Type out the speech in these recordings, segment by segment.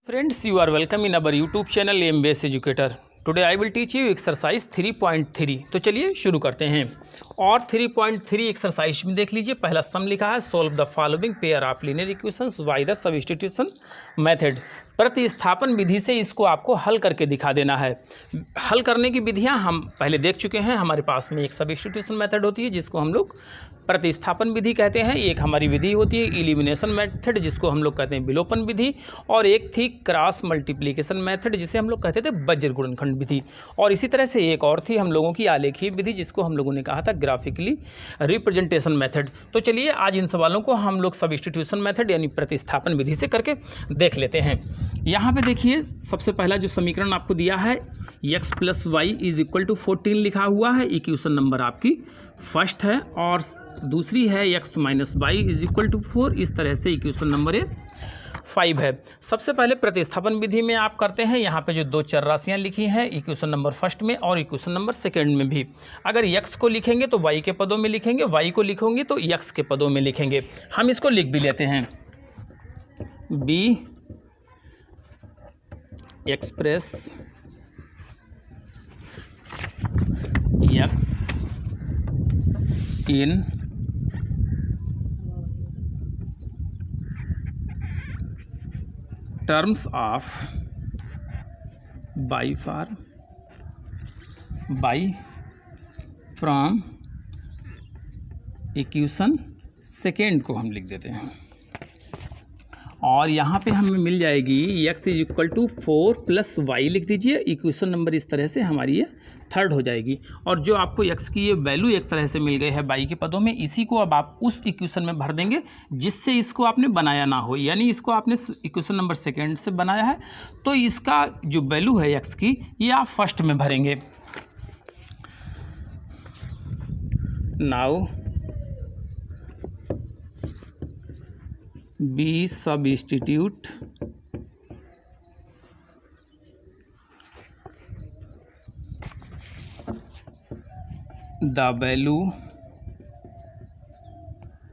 Friends, you are welcome in our YouTube channel AIM-Based Educator. Today I will teach you exercise 3.3. तो चलिए शुरू करते हैं। और 3.3 एक्सरसाइज में देख लीजिए, पहला सम लिखा है solve the following pair of linear equations by the substitution method. प्रतिस्थापन विधि से इसको आपको हल करके दिखा देना है। हल करने की विधियां हम पहले देख चुके हैं। हमारे पास में एक सब्स्टिट्यूशन मेथड होती है जिसको हम लोग प्रतिस्थापन विधि कहते हैं, एक हमारी विधि होती है इलिमिनेशन मेथड जिसको हम लोग कहते हैं विलोपन विधि, और एक थी क्रॉस मल्टीप्लिकेशन मेथड जिसे हम लोग कहते थे वज्र गुणनखंड विधि, और इसी तरह से एक और थी हम लोगों की आलेखीय विधि जिसको हम लोगों ने कहा था ग्राफिकली रिप्रेजेंटेशन मेथड। तो चलिए आज इन सवालों को हम लोग सब्स्टिट्यूशन मेथड यानी प्रतिस्थापन विधि से करके देख लेते हैं। यहाँ पे देखिए, सबसे पहला जो समीकरण आपको दिया है x + y = 14 लिखा हुआ है, इक्वेशन नंबर आपकी फर्स्ट है, और दूसरी है x - y = 4, इस तरह से इक्वेशन नंबर 5 है। सबसे पहले प्रतिस्थापन विधि में आप करते हैं, यहाँ पे जो दो चर राशियाँ लिखी हैं इक्वेशन नंबर फर्स्ट में और इक्वेशन नंबर सेकंड में भी, अगर x को लिखेंगे तो y के पदों में लिखेंगे, y को लिखेंगे तो x के पदों में लिखेंगे। हम इसको लिख भी लेते हैं, b express x in terms of by from equation second को हम लिख देते हैं, और यहाँ पे हमें मिल जाएगी x = 4 + y लिख दीजिए। इक्वेशन नंबर इस तरह से हमारी ये थर्ड हो जाएगी, और जो आपको x की ये वैल्यू एक तरह से मिल गई है y के पदों में, इसी को अब आप उस इक्वेशन में भर देंगे जिससे इसको आपने बनाया ना हो, यानी इसको आपने इक्वेशन नंबर सेकेंड से बनाया है तो इसका जो वैल्यू है x की ये आप फर्स्ट में भरेंगे। Now we substitute the value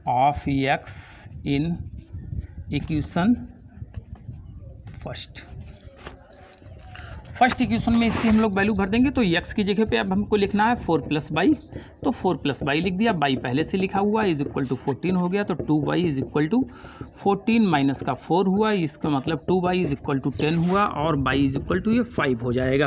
of x in equation first equation में इसकी हम लोग वैल्यू भर देंगे। तो x की जगह पे अब हमको लिखना है 4 + y, तो 4 + y लिख दिया, y पहले से लिखा हुआ है = 14 हो गया, तो 2y = 14 माइनस का 4 हुआ, इसका मतलब 2y = 10 हुआ, और y = ये 5 हो जाएगा।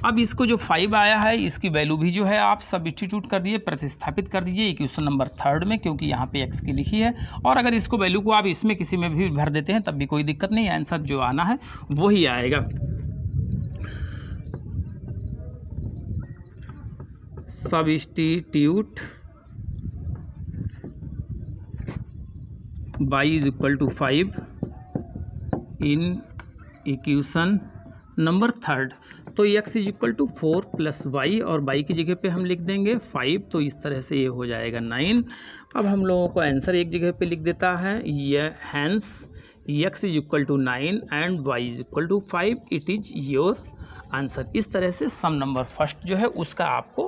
अब इसको जो 5 आया है इसकी वैल्यू भी जो है आप सब्स्टिट्यूट कर दिए, प्रतिस्थापित कर दीजिए इक्वेशन नंबर थर्ड में, क्योंकि यहाँ पे x की लिखी है, और अगर इसको वैल्यू को आप इसमें किसी में भी भर देते हैं तब भी कोई दिक्कत नहीं, आंसर जो आना है वही आएगा। Substitute y = 5 in equation number third, तो x = 4 + y, और y की जगह पे हम लिख देंगे 5, तो इस तरह से ये हो जाएगा 9। अब हम लोगों को आंसर एक जगह पे लिख देता है, ये hence x = 9 and y = 5, it is your answer. इस तरह से सम नंबर फर्स्ट जो है उसका आपको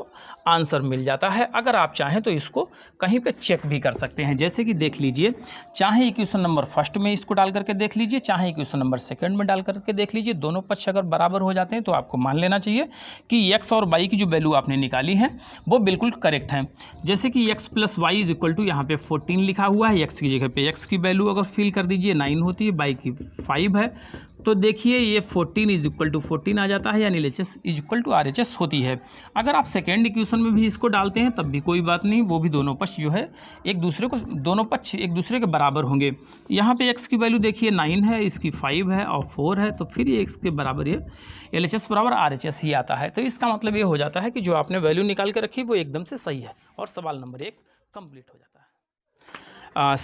आंसर मिल जाता है। अगर आप चाहें तो इसको कहीं पे चेक भी कर सकते हैं, जैसे कि देख लीजिए, चाहे इक्वेशन नंबर फर्स्ट में इसको डाल करके देख लीजिए, चाहे इक्वेशन नंबर सेकंड में डाल करके देख लीजिए, दोनों पक्ष अगर बराबर हो जाते हैं तो आपको मान लेना चाहिए कि x और y की जो वैल्यू आपने निकाली है वो बिल्कुल करेक्ट है। जैसे कि x + y = यहाँ पे 14 लिखा हुआ है, x की जगह पे x की वैल्यू अगर फिल कर दीजिए 9 होती है, y की 5 है, तो देखिए ये 14 = 14 आ जाता है, यानी LHS = RHS होती है। अगर आप सेकेंड इक्वेशन में भी इसको डालते हैं तब भी कोई बात नहीं, वो भी दोनों पक्ष जो है दोनों पक्ष एक दूसरे के बराबर होंगे। यहाँ पे x की वैल्यू देखिए 9 है, इसकी 5 है और 4 है, तो फिर ये x के बराबर ये LHS = RHS ही आता है। तो इसका मतलब ये हो जाता है कि जो आपने वैल्यू निकाल के रखी वो एकदम से सही है, और सवाल नंबर 1 कंप्लीट हो जाता है।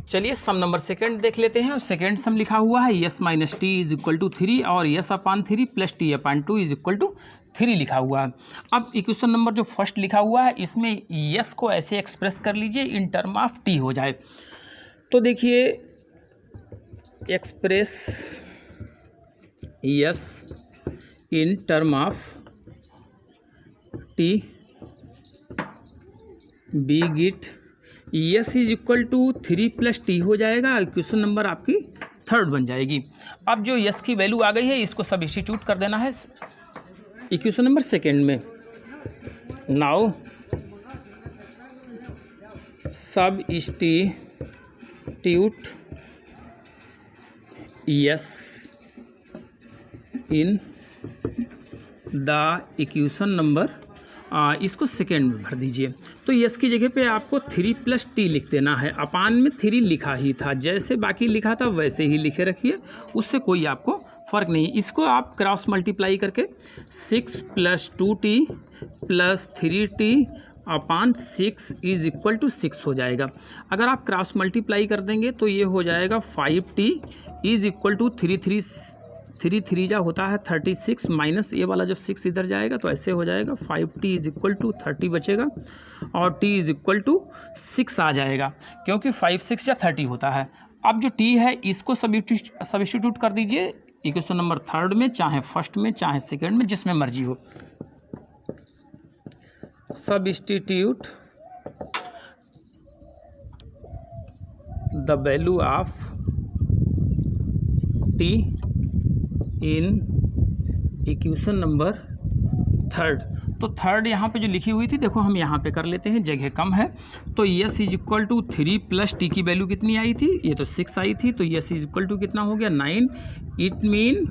चलिए सम नंबर सेकंड देख लेते हैं। सेकंड सम लिखा हुआ है s - t = 3 और s/3 + t/2 = 3 लिखा हुआ है। अब इक्वेशन नंबर जो फर्स्ट लिखा हुआ है इसमें s को ऐसे एक्सप्रेस कर लीजिए इन टर्म ऑफ t हो जाए। तो देखिए, express s in term of t be get S is equal to 3 + t हो जाएगा। क्वेश्चन नंबर आपकी थर्ड बन जाएगी। अब जो यस की वैल्यू आ गई है इसको सब्स्टिट्यूट कर देना है इक्वेशन नंबर सेकेंड में। Now substitute yes in the equation number, इसको सेकेंड में भर दीजिए। तो यस की जगह पे आपको 3 + t लिख देना है। अपान में 3 लिखा ही था, जैसे बाकी लिखा था वैसे ही लिखे रखिए, उससे कोई आपको फ़र्क नहीं। इसको आप क्रॉस मल्टीप्लाई करके 6 + 2t + 3t अपान 6 = 6 हो जाएगा। अगर आप क्रॉस मल्टीप्लाई कर देंगे तो ये हो जाएगा 5t = 3 3 जा होता है 36 माइनस ये वाला जब 6 इधर जाएगा तो ऐसे हो जाएगा 5t = 30 बचेगा और t = 6 आ जाएगा, क्योंकि 5 6 जा 30 होता है। अब जो t है इसको सब्स्टिट्यूट कर दीजिए इक्वेशन नंबर थर्ड में, चाहे फर्स्ट में चाहे सेकेंड में, जिसमें मर्जी हो। Substitute the value of t in equation number third. तो थर्ड यहाँ पे जो लिखी हुई थी देखो हम यहाँ पे कर लेते हैं, जगह कम है। तो यस = 3 + t की वैल्यू कितनी आई थी, ये तो 6 आई थी, तो यस = कितना हो गया 9। इट मीन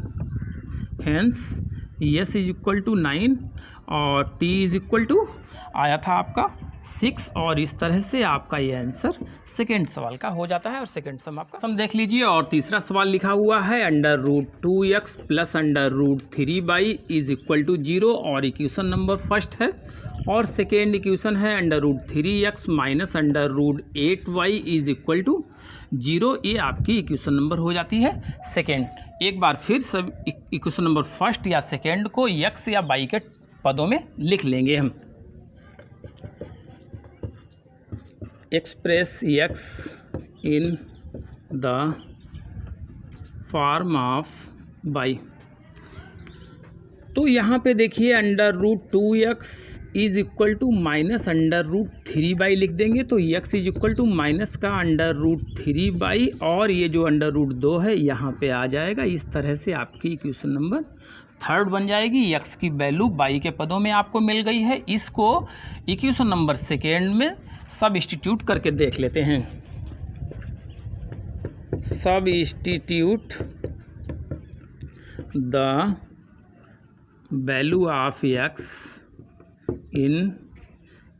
हेंस यस = 9 और t = आया था आपका 6, और इस तरह से आपका ये आंसर सेकेंड सवाल का हो जाता है। और सेकेंड सम आपका सम देख लीजिए। और तीसरा सवाल लिखा हुआ है √2x + √3y = 0, और इक्वेशन नंबर फर्स्ट है। और सेकेंड इक्वेशन है √3x - √8y = 0। ये आपकी इक्वेशन नंबर हो जाती है सेकेंड। एक बार फिर सब इक्वेशन नंबर फर्स्ट या सेकेंड को x या y के पदों में लिख लेंगे हम। Express x in the form of y। तो यहाँ पे देखिए √2x = -√3y लिख देंगे, तो x = माइनस का √3y, और ये जो √2 है यहाँ पे आ जाएगा। इस तरह से आपकी इक्वेशन नंबर थर्ड बन जाएगी। x की वैल्यू y के पदों में आपको मिल गई है। इसको इक्वेशन नंबर सेकेंड में सब्स्टिट्यूट करके देख लेते हैं। Substitute the value of x in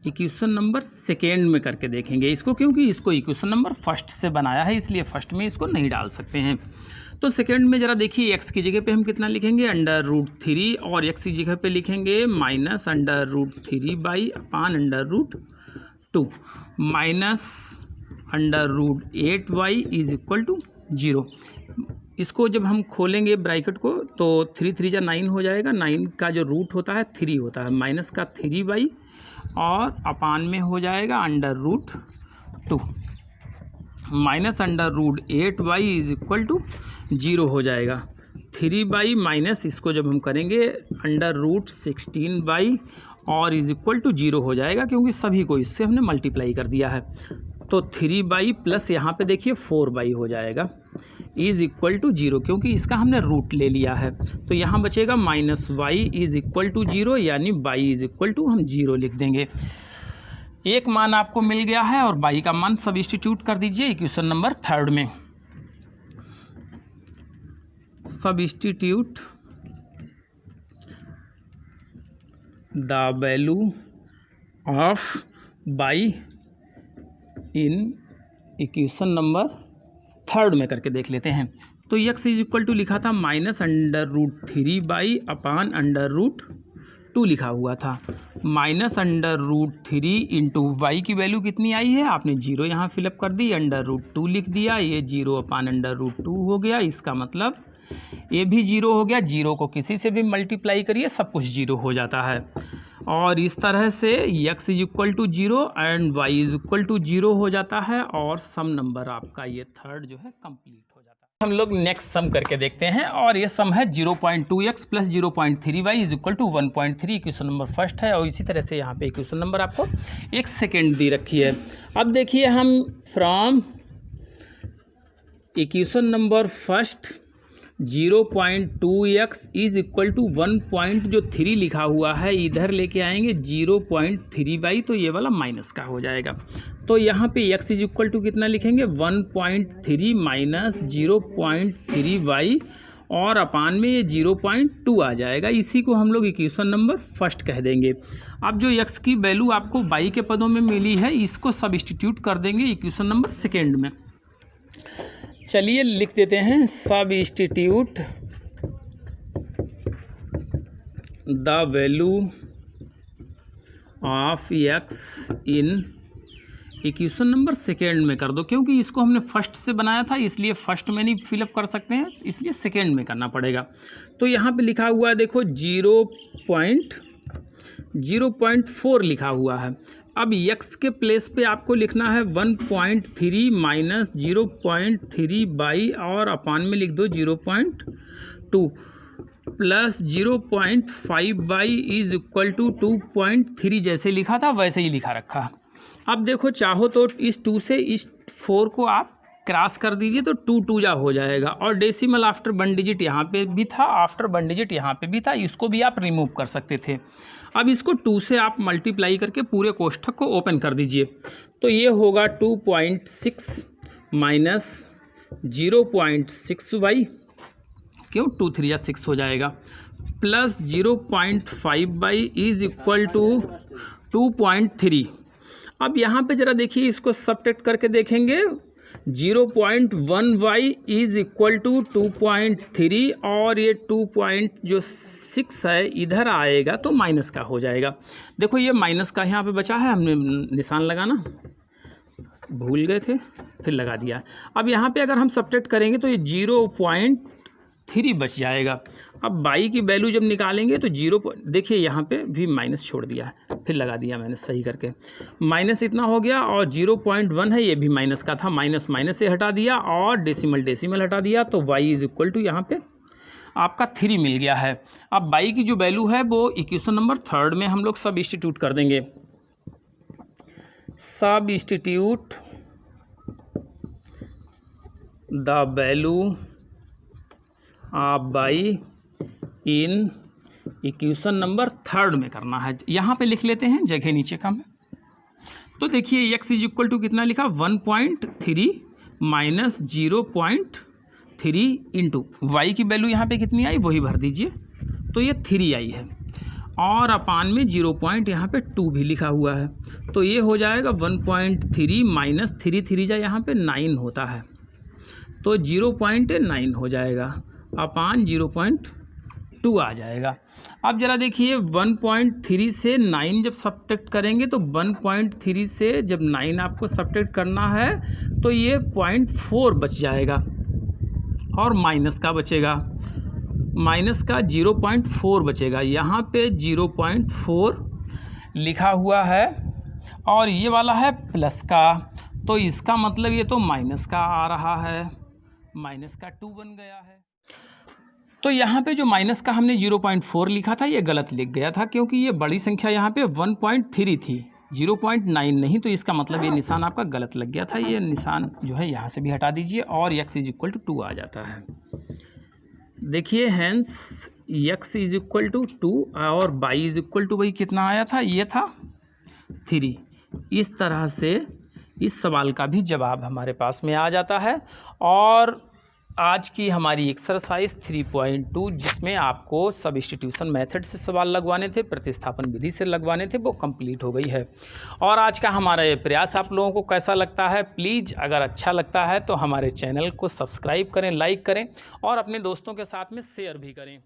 equation number second में करके देखेंगे इसको, क्योंकि इसको इक्वेशन नंबर फर्स्ट से बनाया है, इसलिए फर्स्ट में इसको नहीं डाल सकते हैं। तो सेकेंड में ज़रा देखिए x की जगह पे हम कितना लिखेंगे √3, और x की जगह पे लिखेंगे -√3y अपान √2 माइनस √8y = 0। इसको जब हम खोलेंगे ब्रैकेट को तो 3 3 जा 9 हो जाएगा। 9 का जो रूट होता है 3 होता है, माइनस का 3y और अपान में हो जाएगा √2 माइनस √8y = 0 हो जाएगा। 3y माइनस इसको जब हम करेंगे √16y और = 0 हो जाएगा, क्योंकि सभी को इससे हमने मल्टीप्लाई कर दिया है। तो 3y प्लस यहाँ पे देखिए 4y हो जाएगा = 0, क्योंकि इसका हमने रूट ले लिया है। तो यहाँ बचेगा -y = 0, यानी y = हम 0 लिख देंगे। एक मान आपको मिल गया है और y का मान सब्स्टिट्यूट कर दीजिए इक्वेशन नंबर थर्ड में। Substitute the value of y in equation number third में करके देख लेते हैं। तो x = लिखा था -√3y अपान √2 लिखा हुआ था। -√3 इंटू y की वैल्यू कितनी आई है, आपने 0 यहाँ फिलअप कर दी, √2 लिख दिया, ये 0 अपान √2 हो गया। इसका मतलब ये भी 0 हो गया। 0 को किसी से भी मल्टीप्लाई करिए सब कुछ 0 हो जाता है। और इस तरह से x = 0 एंड y = 0 हो जाता है, और सम नंबर आपका ये थर्ड जो है कंप्लीट हो जाता है। हम लोग नेक्स्ट सम करके देखते हैं, और ये सम है 0.2x + 0.3y = 1.3। Equation number first है, और इसी तरह से यहाँ पे इक्वेशन नंबर आपको एक सेकेंड दी रखी है। अब देखिए हम from equation number first 0.2x is equal to 1.3 लिखा हुआ है, इधर लेके आएंगे 0.3 तो ये वाला माइनस का हो जाएगा। तो यहाँ पे x इज इक्वल टू कितना लिखेंगे 1.3 माइनस 0.3 और अपान में ये 0.2 आ जाएगा। इसी को हम लोग इक्वेशन नंबर फर्स्ट कह देंगे। अब जो x की वैल्यू आपको y के पदों में मिली है, इसको सब्स्टिट्यूट कर देंगे इक्वेशन नंबर सेकेंड में। चलिए लिख देते हैं substitute the value of x in equation number second में कर दो, क्योंकि इसको हमने फर्स्ट से बनाया था इसलिए फर्स्ट में नहीं फिलअप कर सकते हैं, इसलिए सेकेंड में करना पड़ेगा। तो यहाँ पे लिखा हुआ है देखो 0.4 लिखा हुआ है। अब x के प्लेस पे आपको लिखना है 1.3 माइनस 0.3 और अपान में लिख दो 0.2 प्लस 0.5 इज इक्वल टू 2.3। जैसे लिखा था वैसे ही लिखा रखा। अब देखो चाहो तो इस 2 से इस 4 को आप क्रॉस कर दीजिए तो 2 जा हो जाएगा, और डेसिमल आफ्टर 1 डिजिट यहाँ पे भी था, आफ्टर 1 डिजिट यहाँ पे भी था, इसको भी आप रिमूव कर सकते थे। अब इसको 2 से आप मल्टीप्लाई करके पूरे कोष्ठक को ओपन कर दीजिए, तो ये होगा 2.6 माइनस 0.6y, क्यों 2 3 या 6 हो जाएगा, प्लस 0.5 इज इक्वल टू 2.3। अब यहाँ पे ज़रा देखिए, इसको सब्ट्रैक्ट करके देखेंगे 0.1y इज इक्वल टू 2.3 और ये 2.6 है इधर आएगा तो माइनस का हो जाएगा। देखो ये माइनस का यहाँ पे बचा है, हमने निशान लगाना भूल गए थे फिर लगा दिया। अब यहाँ पे अगर हम सब्ट्रैक्ट करेंगे तो ये 0.3 बच जाएगा। अब y की वैल्यू जब निकालेंगे तो देखिए यहाँ पे भी माइनस छोड़ दिया, फिर लगा दिया मैंने सही करके, माइनस इतना हो गया, और 0.1 है ये भी माइनस का था, माइनस माइनस से हटा दिया और डेसिमल हटा दिया, तो y इज इक्वल टू यहाँ पे आपका 3 मिल गया है। अब y की जो वैल्यू है वो इक्वेशन नंबर थर्ड में हम लोग सब्स्टिट्यूट कर देंगे। Substitute the value of y in equation number third में करना है। यहाँ पे लिख लेते हैं, जगह नीचे कम है। तो देखिए x इज इक्वल टू कितना लिखा 1.3 माइनस 0.3 इंटू वाई की वैल्यू यहाँ पे कितनी आई वही भर दीजिए, तो ये 3 आई है, और अपान में 0. यहाँ पे 2 भी लिखा हुआ है, तो ये हो जाएगा 1.3 माइनस 3 जा यहाँ पे 9 होता है, तो 0.9 हो जाएगा, अपान 0.2 आ जाएगा। अब ज़रा देखिए 1.3 से 9 जब सब्ट्रैक्ट करेंगे तो 1.3 से जब 9 आपको सब्ट्रैक्ट करना है तो ये 0.4 बच जाएगा, और माइनस का बचेगा, माइनस का 0.4 बचेगा। यहाँ पे 0.4 लिखा हुआ है और ये वाला है प्लस का, तो इसका मतलब ये तो माइनस का आ रहा है, माइनस का 2 बन गया है। तो यहाँ पे जो माइनस का हमने 0.4 लिखा था ये गलत लिख गया था, क्योंकि ये बड़ी संख्या यहाँ पे 1.3 थी, 0.9 नहीं, तो इसका मतलब ये निशान आपका गलत लग गया था। ये निशान जो है यहाँ से भी हटा दीजिए और x इज इक्वल टू 2 आ जाता है। देखिए hence x is equal to 2 और y इज इक्वल टू वही कितना आया था, ये था 3। इस तरह से इस सवाल का भी जवाब हमारे पास में आ जाता है। और आज की हमारी एक्सरसाइज 3.2 जिसमें आपको सब्स्टिट्यूशन मेथड से सवाल लगवाने थे, प्रतिस्थापन विधि से लगवाने थे, वो कंप्लीट हो गई है। और आज का हमारा ये प्रयास आप लोगों को कैसा लगता है, प्लीज़ अगर अच्छा लगता है तो हमारे चैनल को सब्सक्राइब करें, लाइक करें और अपने दोस्तों के साथ में शेयर भी करें।